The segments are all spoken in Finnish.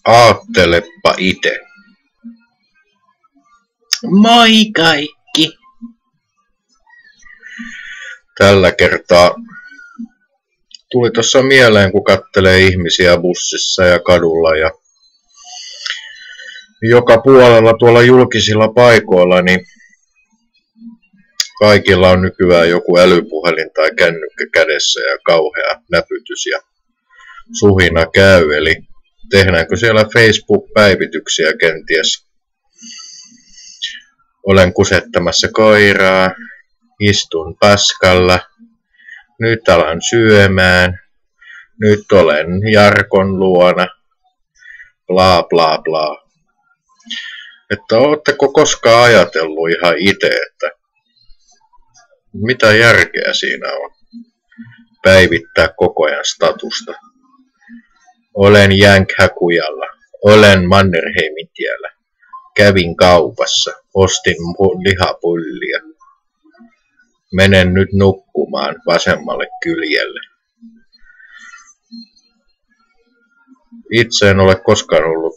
Aattelepa ite. Moi kaikki! Tällä kertaa tuli tuossa mieleen, kun kattelee ihmisiä bussissa ja kadulla ja joka puolella tuolla julkisilla paikoilla, niin kaikilla on nykyään joku älypuhelin tai kännykkä kädessä ja kauhea näpytys ja suhina käy. Eli tehdäänkö siellä Facebook-päivityksiä kenties? Olen kusettamassa koiraa, istun paskalla, nyt alan syömään, nyt olen Jarkon luona, bla bla bla. Että ootteko koskaan ajatellut ihan itse, että mitä järkeä siinä on päivittää koko ajan statusta? Olen Jänkhäkujalla, olen Mannerheimin tiellä, kävin kaupassa, ostin lihapullia. Menen nyt nukkumaan vasemmalle kyljelle. Itse en ole koskaan ollut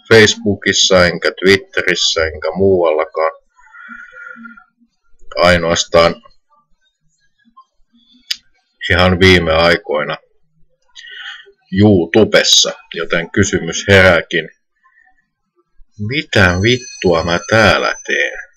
Facebookissa, enkä Twitterissä, enkä muuallakaan. Ainoastaan ihan viime aikoina YouTubessa, joten kysymys herääkin, mitä vittua mä täällä teen?